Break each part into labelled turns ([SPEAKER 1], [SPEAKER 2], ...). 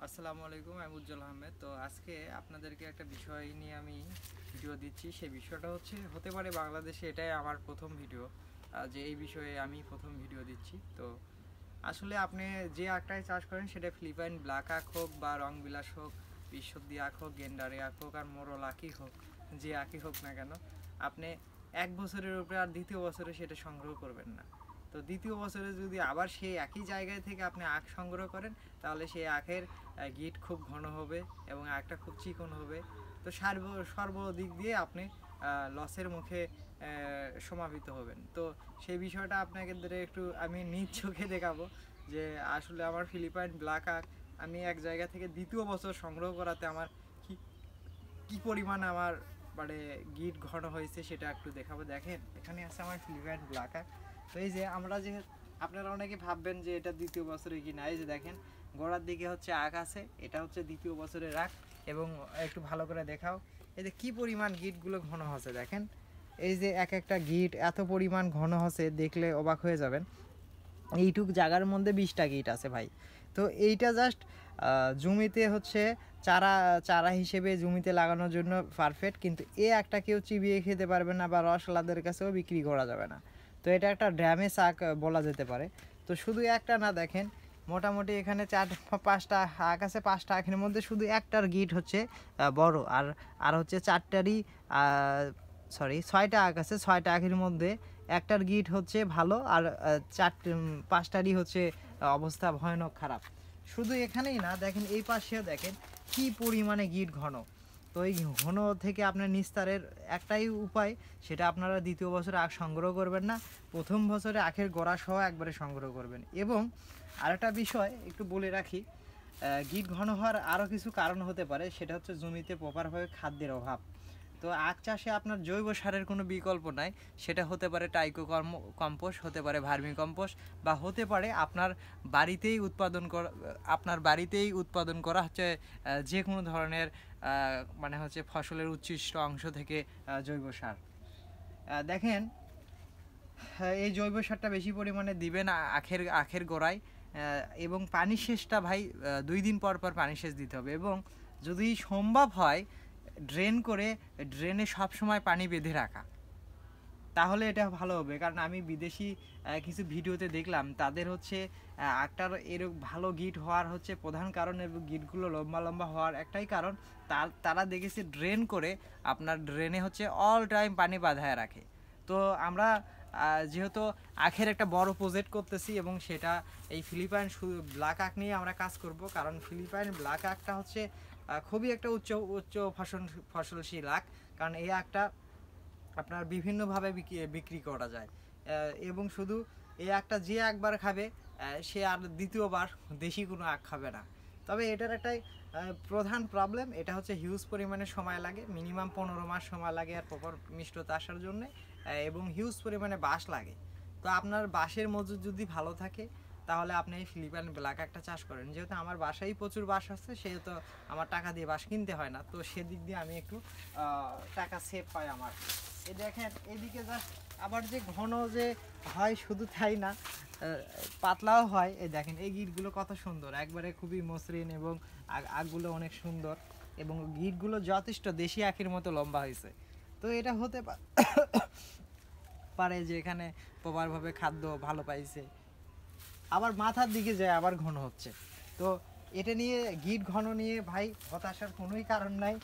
[SPEAKER 1] আসসালামু আলাইকুম, আমি উজ্জ্বল আহমেদ। তো আজকে আপনাদেরকে একটা বিষয় নিয়ে আমি ভিডিও দিচ্ছি। সেই বিষয়টা হতে পারে বাংলাদেশে এটাই আমার প্রথম ভিডিও, যে এই বিষয়ে আমি প্রথম ভিডিও দিচ্ছি। তো আসলে আপনি যে আখটাই চাষ করেন, সেটা ফিলিপাইন ব্ল্যাক আখ হোক বা রং বিলাস হোক, বিশুদ্ধি আখ হোক, গেন্ডারি আখ হোক, আর মোরল আখই হোক, যে আখই হোক না কেন, আপনি এক বছরের উপরে আর দ্বিতীয় বছরে সেটা সংগ্রহ করবেন না। তো দ্বিতীয় বছরে যদি আবার সেই একই জায়গায় থেকে আপনি আখ সংগ্রহ করেন, তাহলে সেই আখের গিট খুব ঘন হবে এবং আখটা খুব চিকন হবে। তো সর্বদিক দিয়ে আপনি লসের মুখে সমাপিত হবেন। তো সেই বিষয়টা আপনাকে একটু আমি নিজ চোখে দেখাবো, যে আসলে আমার ফিলিপাইন ব্ল্যাক আখ আমি এক জায়গা থেকে দ্বিতীয় বছর সংগ্রহ করাতে আমার কি কি পরিমাণ আমার মানে গিট ঘন হয়েছে সেটা একটু দেখাবো। দেখেন, এখানে আছে আমার ফিলিপাইন ব্ল্যাক আখ। তো এই যে আমরা যে আপনারা অনেকে ভাববেন যে এটা দ্বিতীয় বছরে কি না, এই যে দেখেন গোড়ার দিকে আখ আছে, এটা দ্বিতীয় বছরের আখ। এবং একটু ভালো করে দেখাও, এই যে কী পরিমাণ গিটগুলো ঘন হচ্ছে দেখেন। এই যে এক একটা গিট এত পরিমাণ ঘন হচ্ছে, দেখলে অবাক হয়ে যাবেন। এইটুক জায়গার মধ্যে 20টা গিট আছে ভাই। তো এইটা জাস্ট জমিতে চারা চারা হিসেবে জমিতে লাগানোর জন্য পারফেক্ট, কিন্তু একটা কেউ চিবিয়ে খেতে পারবে না বা রসলাদের কাছেও বিক্রি করা যাবে না। তো এটা একটা ড্যামে শাক বলা যেতে পারে। তো শুধু একটা না, দেখেন মোটামুটি এখানে 4-5টা আখ আছে। 5টা আখের মধ্যে শুধু একটার গিট বড়, আর আর 4টারই 6টা আখ আছে। 6টা আখের মধ্যে একটার গিট ভালো, আর 5টারই অবস্থা ভয়ানক খারাপ। শুধু এখানেই না, দেখেন এই পাশেও দেখেন কি পরিমাণে গিট ঘন। তো এই ঘন থেকে আপনার নিস্তারের একটাই উপায়, সেটা আপনারা দ্বিতীয় বছরে আখ সংগ্রহ করবেন না, প্রথম বছরে আখের গোড়া সহ একবারে সংগ্রহ করবেন। এবং আরেকটা বিষয় একটু বলে রাখি, গিট ঘন হওয়ার আরও কিছু কারণ হতে পারে, সেটা জমিতে প্রপারভাবে খাদ্যের অভাব। তো আখ চাষে আপনার জৈব সারের কোনো বিকল্প নাই। সেটা হতে পারে কম্পোস্ট, হতে পারে ভার্মি কম্পোস্ট, বা হতে পারে আপনার বাড়িতেই উৎপাদন করা যে কোনো ধরনের মানে ফসলের উচ্ছিষ্ট অংশ থেকে জৈব সার। দেখেন, এই জৈব সারটা বেশি পরিমাণে দিবেন আখের গোড়ায়। এবং পানি সেচটা ভাই 2 দিন পর পর পানি সেচ দিতে হবে। এবং যদি সম্ভব হয় ড্রেনে সব সময় পানি বেঁধে রাখা, তাহলে এটা ভালো হবে। কারণ আমি বিদেশি কিছু ভিডিওতে দেখলাম, তাদের আখটার এরকম ভালো গিট হওয়ার প্রধান কারণ, এবং গিটগুলো লম্বা লম্বা হওয়ার একটাই কারণ, তারা দেখেছে আপনার ড্রেনে অল টাইম পানি বাঁধায় রাখে। তো আমরা যেহেতু আখের একটা বড় প্রজেক্ট করতেছি, এবং সেটা এই ফিলিপাইন ব্ল্যাক আখ নিয়ে আমরা কাজ করব। কারণ ফিলিপাইন ব্ল্যাক আখটা খুবই একটা উচ্চ ফসলশীল আখ। কারণ এই আখটা আপনার বিভিন্নভাবে বিক্রি করা যায়। এবং শুধু এই আখটা যে একবার খাবে, সে আর দ্বিতীয়বার দেশি কোনো আখ খাবে না। তবে এটার একটাই প্রধান প্রবলেম, এটা হিউজ পরিমাণে সময় লাগে, মিনিমাম 15 মাস সময় লাগে আর প্রপার মিষ্টতা আসার জন্য। এবং হিউজ পরিমাণে বাঁশ লাগে। তো আপনার বাঁশের মজুদ যদি ভালো থাকে, তাহলে আপনি এই ফিলিপাইন ব্ল্যাক একটা চাষ করেন। যেহেতু আমার বাসায় প্রচুর বাঁশ আছে, সেহেতু আমার টাকা দিয়ে বাঁশ কিনতে হয় না। তো সেদিক দিয়ে আমি একটু টাকা সেভ হয় আমার। এই দেখেন এদিকে জাস্ট আবার যে ঘন যে হয়, শুধু তাই না, পাতলাও হয়। এই দেখেন এই গিটগুলো কত সুন্দর, একবারে খুবই মসৃণ, এবং আগগুলো অনেক সুন্দর, এবং গিটগুলো যথেষ্ট দেশি আখের মতো লম্বা হয়েছে। তো এটা হতে পারে যে এখানে প্রপারভাবে খাদ্য ভালো পাইছে। আবার মাথার দিকে যায় আবার ঘন হচ্ছে। তো এটা নিয়ে গিট ঘন নিয়ে ভাই হতাশার কোনোই কারণ নাই।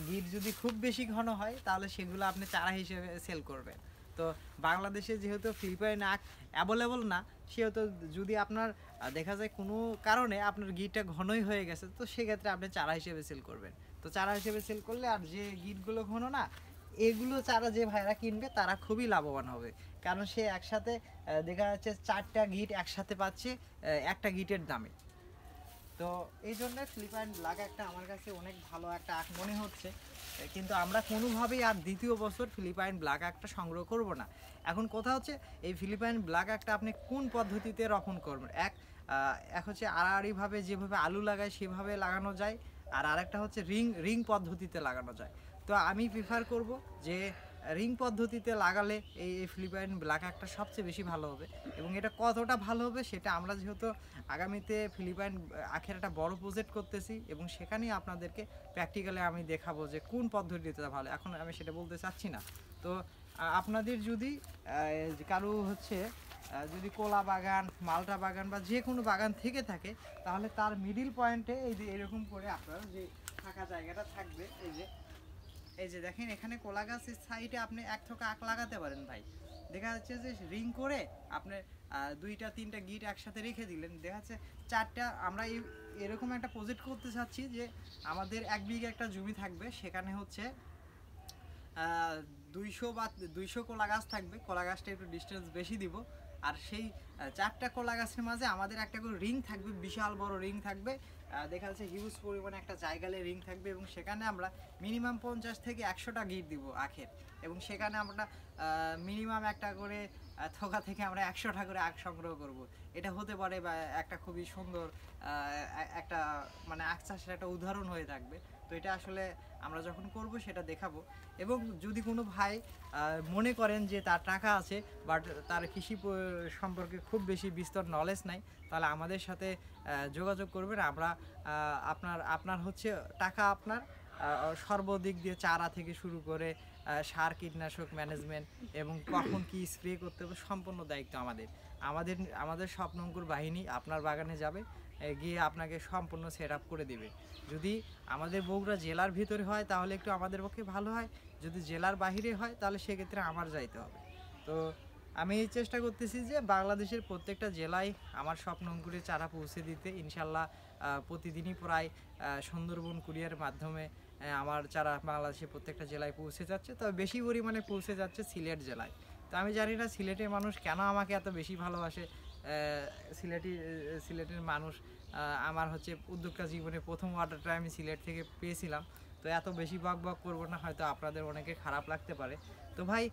[SPEAKER 1] গিট যদি খুব বেশি ঘন হয়, তাহলে সেগুলো আপনি চারা হিসেবে সেল করবেন। তো বাংলাদেশে যেহেতু ফিলিপাইন আখ অ্যাভেলেবল না, সেহেতু যদি আপনার দেখা যায় কোনো কারণে আপনার গিটটা ঘনই হয়ে গেছে, তো সেক্ষেত্রে আপনি চারা হিসেবে সেল করবেন। তো চারা হিসেবে সেল করলে, আর যে গিটগুলো ঘন না, এগুলো চারা যে ভাইরা কিনবে তারা খুবই লাভবান হবে। কারণ সে একসাথে দেখা যাচ্ছে 4টা গিট একসাথে পাচ্ছে একটা গিটের দামে। তো এই জন্য ফিলিপাইন ব্ল্যাক একটা আমার কাছে অনেক ভালো একটা আখ মনে হচ্ছে। কিন্তু আমরা কোনোভাবেই আর দ্বিতীয় বছর ফিলিপাইন ব্ল্যাক আখটা সংগ্রহ করব না। এখন কথা এই ফিলিপাইন ব্ল্যাক আখটা আপনি কোন পদ্ধতিতে রোপণ করবেন। এক আড়াআড়িভাবে যেভাবে আলু লাগায় সেভাবে লাগানো যায়, আর আরেকটা রিং রিং পদ্ধতিতে লাগানো যায়। তো আমি প্রিফার করব যে রিং পদ্ধতিতে লাগালে এই ফিলিপাইন ব্ল্যাক আখটা সবচেয়ে বেশি ভালো হবে। এবং এটা কতটা ভালো হবে সেটা আমরা যেহেতু আগামীতে ফিলিপাইন আখের একটা বড় প্রজেক্ট করতেছি এবং সেখানেই আপনাদেরকে প্র্যাকটিক্যালি আমি দেখাবো যে কোন পদ্ধতিতে ভালো। এখন আমি সেটা বলতে চাচ্ছি না। তো আপনাদের যদি কারো হচ্ছে যদি কলা বাগান, মালটা বাগান বা যে কোনো বাগান থেকে থাকে, তাহলে তার মিডিল পয়েন্টে এই যে এরকম করে আপনার যে ফাঁকা জায়গাটা থাকবে, এই যে দেখেন এখানে কলা গাছের সাইডে আপনি এক থোকা আখ লাগাতে পারেন ভাই। দেখা যাচ্ছে যে রিং করে আপনি 2-3টা গিট একসাথে রেখে দিলেন, দেখা যাচ্ছে 4টা। আমরা এরকম একটা প্রজেক্ট করতে চাচ্ছি যে আমাদের 1 বিঘা একটা জমি থাকবে, সেখানে হচ্ছে 200 কলা গাছ থাকবে। কলা গাছটা একটু ডিস্টেন্স বেশি দিব, আর সেই 4টা কলা গাছের মাঝে আমাদের একটা করে রিং থাকবে, বিশাল বড় রিং থাকবে। দেখা যাচ্ছে হিউজ পরিমাণে একটা জায়গালে রিং থাকবে এবং সেখানে আমরা মিনিমাম 50 থেকে 100টা গিট দিব আখের। এবং সেখানে আমরা মিনিমাম একটা করে থোকা থেকে আমরা 100টা করে আখ সংগ্রহ করব। এটা হতে পারে বা একটা খুবই সুন্দর একটা মানে আখ চাষের একটা উদাহরণ হয়ে থাকবে। তো এটা আসলে আমরা যখন করব সেটা দেখাবো। এবং যদি কোনো ভাই মনে করেন যে তার টাকা আছে বাট তার কৃষি সম্পর্কে খুব বেশি বিস্তর নলেজ নাই, তাহলে আমাদের সাথে যোগাযোগ করবেন। আমরা আপনার হচ্ছে টাকা আপনার সর্বদিক দিয়ে চারা থেকে শুরু করে সার, কীটনাশক ম্যানেজমেন্ট এবং কখন কি স্প্রে করতে হবে সম্পূর্ণ দায়িত্ব আমাদের স্বপ্নঙ্কুর বাহিনী আপনার বাগানে যাবে, গিয়ে আপনাকে সম্পূর্ণ সেট আপ করে দেবে। যদি আমাদের বগুড়া জেলার ভিতরে হয় তাহলে একটু আমাদের পক্ষে ভালো হয়, যদি জেলার বাইরে হয় তাহলে সেক্ষেত্রে আমার যাইতে হবে। তো আমি চেষ্টা করতেছি যে বাংলাদেশের প্রত্যেকটা জেলায় আমার স্বপ্ন অঙ্কুরে চারা পৌঁছে দিতে। ইনশাল্লাহ প্রতিদিনই প্রায় সুন্দরবন কুরিয়ার মাধ্যমে আমার চারা বাংলাদেশের প্রত্যেকটা জেলায় পৌঁছে যাচ্ছে, তবে বেশি পরিমাণে পৌঁছে যাচ্ছে সিলেট জেলায়। তো আমি জানি না সিলেটের মানুষ কেন আমাকে এত বেশি ভালোবাসে। সিলেটের মানুষ আমার হচ্ছে উদ্যোক্তা জীবনে প্রথম অর্ডারটা আমি সিলেট থেকে পেয়েছিলাম। তো এত বেশি বক বক করবো না, হয়তো আপনাদের অনেকে খারাপ লাগতে পারে। তো ভাই,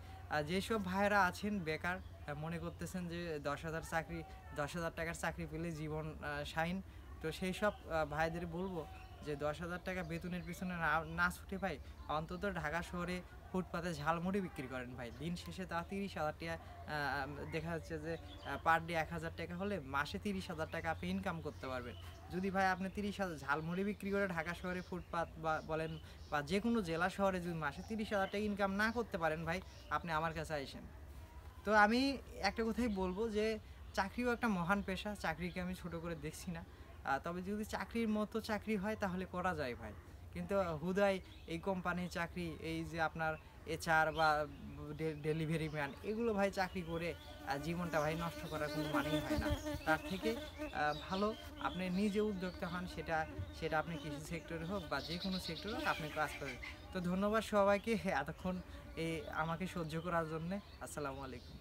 [SPEAKER 1] যেসব ভাইয়েরা আছেন বেকার, মনে করতেছেন যে 10,000 টাকার চাকরি পেলে জীবন শাইন, তো সেই সব ভাইদের বলবো যে 10,000 টাকা বেতনের পিছনে না ছুটে ভাই অন্তত ঢাকা শহরে ফুটপাতে ঝালমুড়ি বিক্রি করেন ভাই। দিন শেষে তা 30,000 টাকা, দেখা যাচ্ছে যে পার ডে 1,000 টাকা হলে মাসে 30,000 টাকা আপনি ইনকাম করতে পারবেন। যদি ভাই আপনি 30,000 ঝালমুড়ি বিক্রি করে ঢাকা শহরে ফুটপাত বা বলেন বা যে কোনো জেলা শহরে যদি মাসে 30,000 টাকা ইনকাম না করতে পারেন ভাই, আপনি আমার কাছে আইসেন। তো আমি একটা কথাই বলবো যে চাকরিও একটা মহান পেশা, চাকরিকে আমি ছোট করে দেখছি না। তবে যদি চাকরির মতো চাকরি হয় তাহলে করা যায় ভাই। কিন্তু হুদাই এই কোম্পানির চাকরি, এই যে আপনার HR বা ডেলিভারি ম্যান, এগুলো ভাই চাকরি করে জীবনটা ভাই নষ্ট করার কোনো মানেই হয় না। তার থেকে ভালো আপনি নিজে উদ্যোক্তা হন, সেটা আপনি কৃষি সেক্টরে হোক বা যে কোনো সেক্টরে হোক আপনি কাজ করেন। তো ধন্যবাদ সবাইকে এতক্ষণ আমাকে সহ্য করার জন্যে। আসসালামু আলাইকুম।